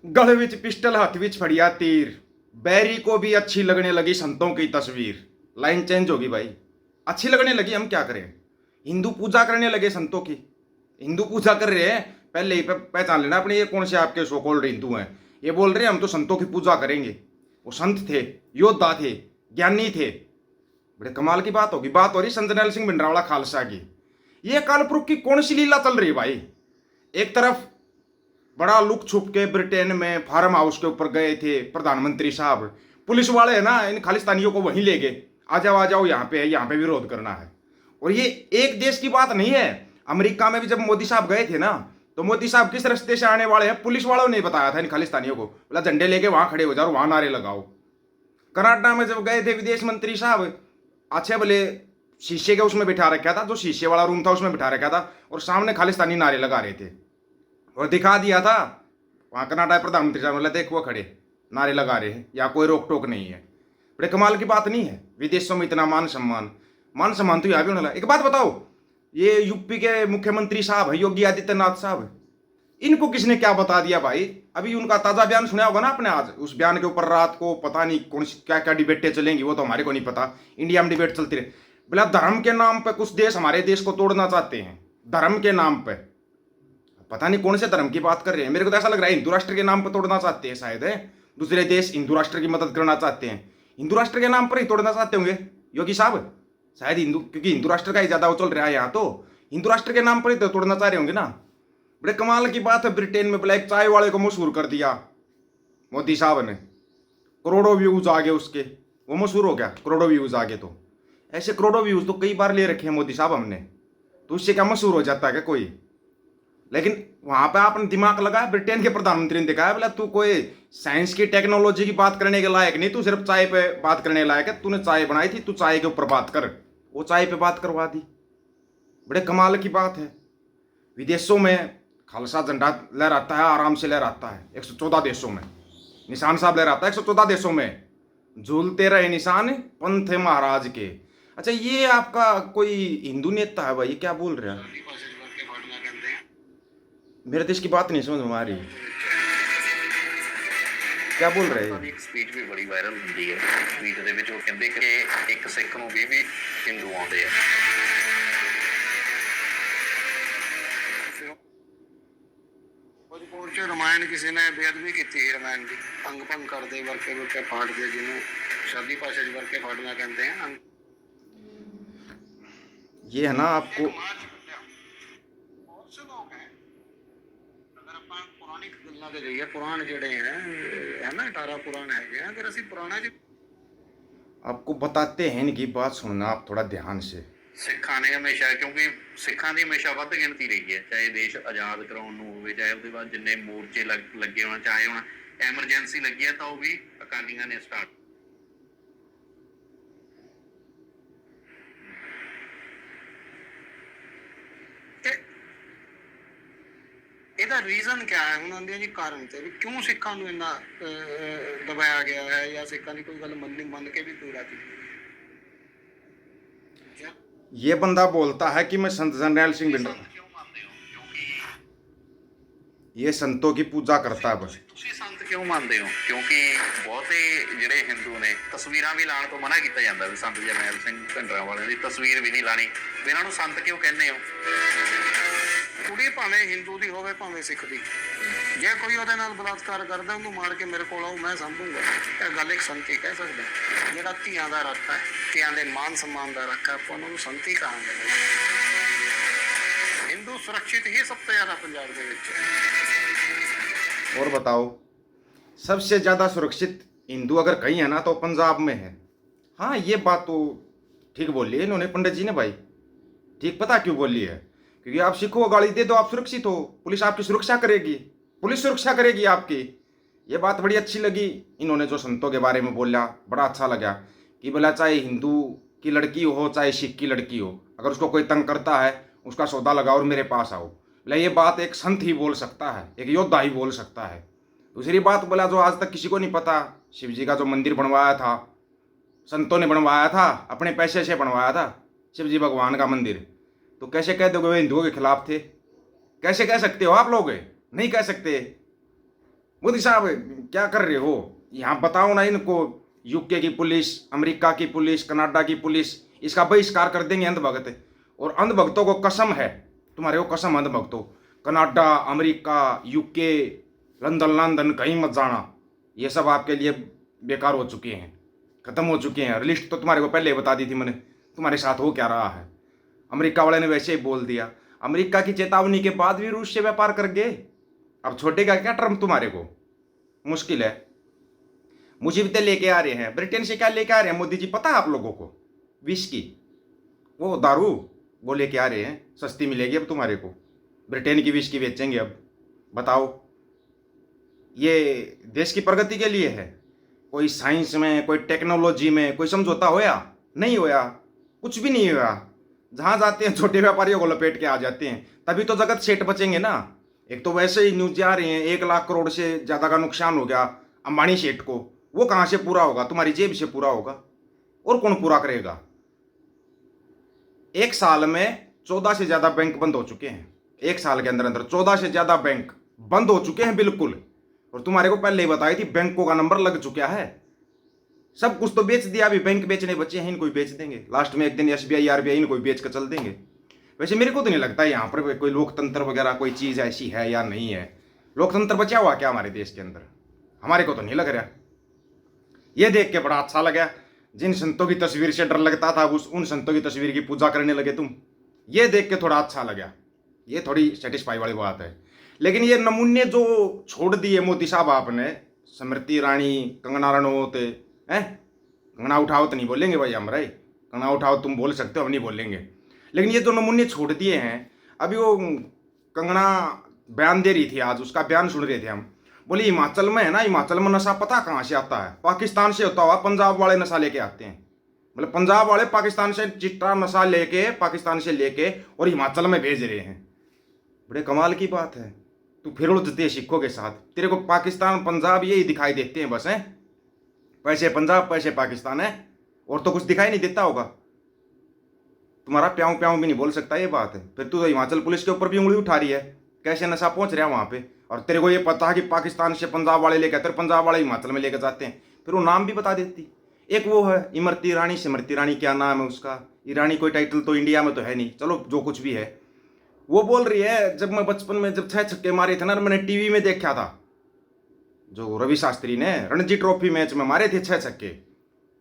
गले विच पिस्टल हाथ विच फड़िया तीर, बैरी को भी अच्छी लगने लगी संतों की तस्वीर। लाइन चेंज होगी भाई, अच्छी लगने लगी, हम क्या करें। हिंदू पूजा करने लगे संतों की, हिंदू पूजा कर रहे हैं। पहले ही पहचान लेना अपने, ये कौन से आपके सो कॉल्ड हिंदू हैं। ये बोल रहे हैं हम तो संतों की पूजा करेंगे। वो संत थे, योद्धा थे, ज्ञानी थे। बड़े कमाल की बात होगी। बात हो रही संत नैल सिंह भिंडरावाला खालसा की। ये कालपुरुष की कौन सी लीला चल रही है भाई। एक तरफ बड़ा लुक छुप के ब्रिटेन में फार्म हाउस के ऊपर गए थे प्रधानमंत्री साहब, पुलिस वाले है ना इन खालिस्तानियों को वहीं ले गए, आ जाओ यहाँ पे है, यहाँ पे विरोध करना है। और ये एक देश की बात नहीं है। अमेरिका में भी जब मोदी साहब गए थे ना, तो मोदी साहब किस रास्ते से आने वाले हैं पुलिस वालों ने बताया था इन खालिस्तानियों को, बोला झंडे लेके वहां खड़े हो जाओ, वहां नारे लगाओ। कनाडा में जब गए थे विदेश मंत्री साहब, अच्छे भले शीशे के उसमें बिठा रखा था, जो शीशे वाला रूम था उसमें बिठा रखा था, और सामने खालिस्तानी नारे लगा रहे थे और दिखा दिया था। वहाँ कनाडा प्रधानमंत्री साहब बोले देख वो खड़े नारे लगा रहे हैं, या कोई रोक टोक नहीं है। बड़े कमाल की बात नहीं है। विदेशों में इतना मान सम्मान तो यहाँ भी होने लगा। एक बात बताओ, ये यूपी के मुख्यमंत्री साहब है योगी आदित्यनाथ साहब, इनको किसने क्या बता दिया भाई। अभी उनका ताज़ा बयान सुना होगा ना आपने आज। उस बयान के ऊपर रात को पता नहीं कौन सी क्या क्या डिबेटें चलेंगी, वो तो हमारे को नहीं पता। इंडिया में डिबेट चलती रहे। बोला धर्म के नाम पे कुछ देश हमारे देश को तोड़ना चाहते हैं, धर्म के नाम पे। पता नहीं कौन से धर्म की बात कर रहे हैं। मेरे को तो ऐसा लग रहा है हिंदू राष्ट्र के नाम पर तोड़ना चाहते हैं शायद है। दूसरे देश हिंदू राष्ट्र की मदद करना चाहते हैं, हिंदू राष्ट्र के नाम पर ही तोड़ना चाहते होंगे योगी साहब शायद। हिंदू, क्योंकि हिंदू राष्ट्र का ही ज्यादा वो चल रहा है यहाँ, तो हिंदू राष्ट्र के नाम पर ही तो तोड़ना चाह रहे होंगे ना। बड़े कमाल की बात है। ब्रिटेन में ब्लैक चाय वाले को मशहूर कर दिया मोदी साहब ने, करोड़ों व्यूज आ गए उसके, वो मशहूर हो गया करोड़ों व्यूज आ गए। तो ऐसे करोड़ों व्यूज तो कई बार ले रखे हैं मोदी साहब हमने, तो उससे क्या मशहूर हो जाता है क्या कोई। लेकिन वहां पे आपने दिमाग लगाया, ब्रिटेन के प्रधानमंत्री ने दिखाया, बोला तू कोई साइंस की टेक्नोलॉजी की बात करने के लायक नहीं, तू सिर्फ चाय पे बात करने लायक है। तूने चाय बनाई थी, तू चाय के ऊपर बात कर। वो चाय पे बात करवा दी। बड़े कमाल की बात है। विदेशों में खालसा झंडा लहराता है, आराम से लहराता है। 114 देशों में निशान साहब लहराता है, 114 देशों में झूलते रहे निशान पंथ महाराज के। अच्छा, ये आपका कोई हिंदू नेता है भाई, क्या बोल रहे हैं। मेरे देश की बात नहीं समझ में आ रही, क्या बोल रहे हैं। ਇੱਕ ਸਪੀਚ ਵੀ ਬੜੀ ਵਾਇਰਲ ਹੁੰਦੀ ਹੈ। ਸਪੀਚ ਦੇ ਵਿੱਚ ਉਹ ਕਹਿੰਦੇ ਕਿ ਇੱਕ ਸਿੱਖ ਨੂੰ ਵੀ ਹਿੰਦੂ ਆਉਂਦੇ ਆ। ਭੋਜਪੁਰ ਚ ਰਮਾਇਣ ਕਿਸੇ ਨੇ ਬੇਅਦਬੀ ਕੀਤੀ ਹੈ। ਰਮਾਇਣ ਦੀ ਅੰਗ ਭੰਗ ਕਰਦੇ ਵਰਕੇ ਵਰਕੇ ਫਾੜਦੇ, ਜਿਹਨੂੰ ਸ਼ਾਦੀ ਭਾਸ਼ਾ ਚ ਵਰਕੇ ਫਾੜਨਾ ਕਹਿੰਦੇ ਆ। ये है ना आपको ਬਹੁਤ ਸੇ ਲੋਕ ਹੈ। ਅਗਰ ਆਪਾਂ ਪੁਰਾਣੀ ਗੱਲਾਂ ਤੇ ਜਾਈਏ, ਪੁਰਾਣ ਜਿਹੜੇ ਹੈ ਨਾ 18 ਪੁਰਾਣ ਹੈਗੇ ਆ। ਅਗਰ ਅਸੀਂ ਪੁਰਾਣਾ ਚ आपको बताते हैं इनकी बात सुनना आप थोड़ा ध्यान से। ਸਿੱਖਾਂ ਨੇ ਹਮੇਸ਼ਾ, ਕਿਉਂਕਿ ਸਿੱਖਾਂ ਦੀ ਹਮੇਸ਼ਾ ਵੱਧ ਗਿਣਤੀ ਰਹੀ ਹੈ, ਚਾਹੇ ਦੇਸ਼ ਆਜ਼ਾਦ ਕਰਾਉਣ ਨੂੰ ਹੋਵੇ, ਚਾਹੇ ਉਹਦੇ ਬਾਅਦ ਜਿੰਨੇ ਮੋਰਚੇ ਲੱਗੇ ਹੋਣ, ਚਾਹੇ ਹੁਣ ਐਮਰਜੈਂਸੀ ਲੱਗੀ ਹੈ ਤਾਂ ਉਹ ਵੀ ਅਕਾਲੀਆਂ ਨੇ ਸਟਾਰਟ। ਇਹਦਾ ਰੀਜ਼ਨ ਕਿਆ ਹੈ? ਹੁਣ ਆਉਂਦੇ ਜੀ ਕਾਰਨ ਤੇ ਵੀ ਕਿਉਂ ਸਿੱਖਾਂ ਨੂੰ ਇੰਨਾ ਦਬਾਇਆ ਗਿਆ ਹੈ, ਜਾਂ ਸਿੱਖਾਂ ਦੀ ਕੋਈ ਗੱਲ ਮੰਨ ਕੇ ਵੀ ਪੂਰਾ ਕੀਤੀ। ये बंदा बोलता है कि मैं संत जरनैल सिंह भिंडर, क्यों मानते हो? क्योंकि ये संतों की पूजा करता है बस। ਤੁਸੀਂ ਸੰਤ ਕਿਉਂ ਮੰਨਦੇ ਹੋ? ਕਿਉਂਕਿ ਬਹੁਤੇ ਜਿਹੜੇ ਹਿੰਦੂ ਨੇ ਤਸਵੀਰਾਂ ਵੀ ਲਾਉਣ ਤੋਂ ਮਨਾ ਕੀਤਾ ਜਾਂਦਾ ਵੀ ਸੰਤ ਜਰਨੈਲ ਸਿੰਘ ਭਿੰਡਰਾਂਵਾਲੇ ਦੀ ਤਸਵੀਰ ਵੀ ਨਹੀਂ ਲਾਣੀ। ਵੀ ਇਹਨਾਂ ਨੂੰ ਸੰਤ ਕਿਉਂ ਕਹਿੰਦੇ ਹੋ? ਕੁੜੀ ਭਾਵੇਂ ਹਿੰਦੂ ਦੀ ਹੋਵੇ ਭਾਵੇਂ ਸਿੱਖ ਦੀ, ਜੇ ਕੋਈ ਉਹਦੇ ਨਾਲ ਬਲਾਤਕਾਰ ਕਰਦਾ ਉਹਨੂੰ ਮਾਰ ਕੇ ਮੇਰੇ ਕੋਲ ਆਓ, ਮੈਂ ਸੰਭੂਗਾ। ਇਹ ਗੱਲ ਇੱਕ ਸੰਤੀ ਕਹਿ ਸਕਦੇ। ਜਿਹੜਾ ਧੀਆਂ ਦਾ ਰੱਖ ਹੈ, ਧੀਆਂ ਦੇ ਮਾਨ ਸਨਮਾਨ ਦਾ ਰੱਖ ਹੈ, ਆਪਾਂ ਉਹਨੂੰ ਸੰਤੀ ਕਹਾਂਗੇ। ਹਿੰਦੂ ਸੁਰੱਖਿਅਤ ਹੀ ਸਭ ਤੋਂ ਜ਼ਿਆਦਾ ਪੰਜਾਬ ਦੇ ਵਿੱਚ ਹੈ। और बताओ, सबसे ज़्यादा सुरक्षित हिंदू अगर कहीं है ना तो पंजाब में है। हाँ, ये बात तो ठीक बोली है इन्होंने, पंडित जी ने भाई ठीक। पता क्यों बोली है? क्योंकि आप सिखों को गाली दे दो आप सुरक्षित हो, पुलिस आपकी सुरक्षा करेगी, पुलिस सुरक्षा करेगी आपकी। ये बात बड़ी अच्छी लगी इन्होंने जो संतों के बारे में बोला, बड़ा अच्छा लगा कि बोला चाहे हिंदू की लड़की हो चाहे सिख की लड़की हो, अगर उसको कोई तंग करता है उसका सौदा लगाओ और मेरे पास आओ। बोला ये बात एक संत ही बोल सकता है, एक योद्धा ही बोल सकता है। दूसरी बात बोला जो आज तक किसी को नहीं पता, शिव जी का जो मंदिर बनवाया था संतों ने बनवाया था, अपने पैसे से बनवाया था शिव जी भगवान का मंदिर, तो कैसे कह दोगे वे हिंदुओं के खिलाफ थे? कैसे कह सकते हो आप लोग? नहीं कह सकते। वो मोदी साहब क्या कर रहे हो? यहाँ बताओ ना इनको, यूके की पुलिस, अमेरिका की पुलिस, कनाडा की पुलिस इसका बहिष्कार कर देंगे अंधभक्त। और अंधभक्तों को कसम है, तुम्हारे को कसम अंधभक्तों, Canada, America, UK, London London कहीं मत जाना, ये सब आपके लिए बेकार हो चुके हैं, खत्म हो चुके हैं। लिस्ट तो तुम्हारे को पहले ही बता दी थी मैंने, तुम्हारे साथ हो क्या रहा है। अमेरिका वाले ने वैसे ही बोल दिया, अमेरिका की चेतावनी के बाद भी रूस से व्यापार कर गए। अब छोटेगा क्या ट्रम्प तुम्हारे को? मुश्किल है। मुसीबतें लेके आ रहे हैं। ब्रिटेन से क्या लेके आ रहे हैं मोदी जी पता है आप लोगों को? विस्की, वो दारू, वो लेके आ रहे हैं, सस्ती मिलेगी अब तुम्हारे को। ब्रिटेन की विस्की बेचेंगे अब। बताओ, ये देश की प्रगति के लिए है? कोई साइंस में, कोई टेक्नोलॉजी में कोई समझौता होया? नहीं होया, कुछ भी नहीं होया। जहां जाते हैं छोटे व्यापारियों को लपेट के आ जाते हैं। तभी तो जगत सेठ बचेंगे ना। एक तो वैसे ही न्यूज आ रही है 1 लाख करोड़ से ज्यादा का नुकसान हो गया अंबानी सेठ को। वो कहां से पूरा होगा? तुम्हारी जेब से पूरा होगा। और कौन पूरा करेगा? 1 साल में 14 से ज्यादा बैंक बंद हो चुके हैं। 1 साल के अंदर अंदर 14 से ज्यादा बैंक बंद हो चुके हैं बिल्कुल। और तुम्हारे को पहले ही बताई थी, बैंकों का नंबर लग चुका है। सब कुछ तो बेच दिया, अभी बैंक बेचने बचे हैं, इनको ही बेच देंगे। लास्ट में एक दिन SBI RBI इनको ही बेच कर चल देंगे। वैसे मेरे को तो नहीं लगता यहाँ पर कोई लोकतंत्र वगैरह कोई चीज़ ऐसी है या नहीं है। लोकतंत्र बचा हुआ क्या हमारे देश के अंदर? हमारे को तो नहीं लग रहा। ये देख के बड़ा अच्छा लगा, जिन संतों की तस्वीर से डर लगता था उन संतों की तस्वीर की पूजा करने लगे तुम। ये देख के थोड़ा अच्छा लगा, ये थोड़ी सेटिस्फाई वाली बात है। लेकिन ये नमूने जो छोड़ दिए मोदी साहब आपने, स्मृति ईरानी, कंगना रनौत, हैं, कंगना उठाओ नहीं बोलेंगे भाई हम रे, कंगना उठाओ तुम बोल सकते हो, हम नहीं बोलेंगे। लेकिन ये जो नमूने छोड़ दिए हैं, अभी वो कंगना बयान दे रही थी, आज उसका बयान सुन रहे थे हम। बोली हिमाचल में है ना, हिमाचल में नशा पता कहाँ से आता है? पाकिस्तान से होता हुआ पंजाब वाले नशा लेके आते हैं। मतलब पंजाब वाले पाकिस्तान से चिट्टा नशा लेके, पाकिस्तान से लेके और हिमाचल में भेज रहे हैं। बड़े कमाल की बात है। तू फिर उलझते सिक्कों के साथ। तेरे को पाकिस्तान पंजाब यही दिखाई देते हैं बस, हैं? पैसे पंजाब पैसे पाकिस्तान है, और तो कुछ दिखाई नहीं देता होगा। तुम्हारा प्याऊं प्याऊं भी नहीं बोल सकता, ये बात है। फिर तू तो हिमाचल पुलिस के ऊपर भी उंगली उठा रही है, कैसे नशा पहुंच रहा है वहां पे। और तेरे को ये पता है कि पाकिस्तान से पंजाब वाले लेकर आते, पंजाब वाले हिमाचल में लेकर जाते हैं। फिर वो नाम भी बता देती। एक वो है इमरती ईरानी, सिमरती ईरानी क्या नाम है उसका? ईरानी कोई टाइटल तो इंडिया में तो है नहीं, चलो जो कुछ भी है। वो बोल रही है, जब मैं बचपन में जब 6 छक्के मारे थे ना, मैंने टीवी में देखा था, जो रवि शास्त्री ने रणजी ट्रॉफी मैच में मारे थे 6 छक्के।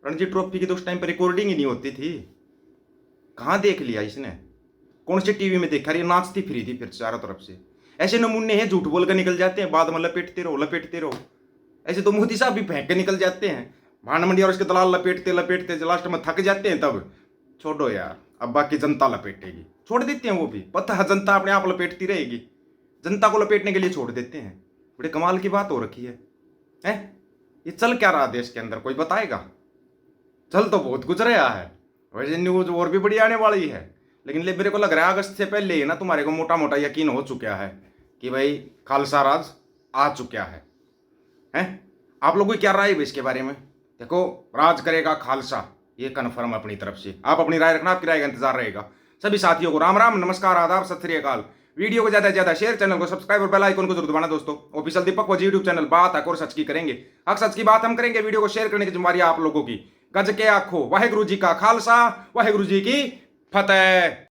रणजी ट्रॉफी की तो उस टाइम पर रिकॉर्डिंग ही नहीं होती थी। कहाँ देख लिया इसने? कौन से टीवी में देखा? रही नाचती फिरी थी फिर चारों तरफ से। ऐसे नमूने हैं, झूठ बोल कर निकल जाते हैं, बाद में लपेटते रहो लपेटते रहो। ऐसे तो मोदी साहब भी फेंक के निकल जाते हैं, भांड मंडी और उसके दलाल लपेटते लपेटते लास्ट में थक जाते हैं। तब छोड़ो यार, अब बाकी जनता लपेटेगी, छोड़ देते हैं। वो भी पता है जनता अपने आप लपेटती रहेगी, जनता को लपेटने के लिए छोड़ देते हैं। बड़े कमाल की बात हो रखी है, हैं? ये चल क्या रहा देश के अंदर, कोई बताएगा? चल तो बहुत कुछ रहा है, वैसे न्यूज और भी बड़ी आने वाली है। लेकिन मेरे को लग रहा है अगस्त से पहले ही ना तुम्हारे को मोटा मोटा यकीन हो चुका है कि भाई खालसा राज आ चुका है, हैं? आप लोगों की क्या राय है इसके बारे में? देखो, राज करेगा खालसा, ये कन्फर्म अपनी तरफ से। आप अपनी राय रखना, आपकी राय का इंतजार रहेगा। सभी साथियों को राम राम, नमस्कार, आदाब, सत श्री अकाल। वीडियो को ज्यादा से ज्यादा शेयर, चैनल को सब्सक्राइब और बेल आइकन को जरूर दबाना दोस्तों। ऑफिशियल दीपक वजी यूट्यूब चैनल, बात हक और सच की करेंगे, हक सच की बात हम करेंगे। वीडियो को शेयर करने की जिम्मेदारी आप लोगों की। गज के आखो, वाहेगुरु जी का खालसा, वाहेगुरु जी की फतेह।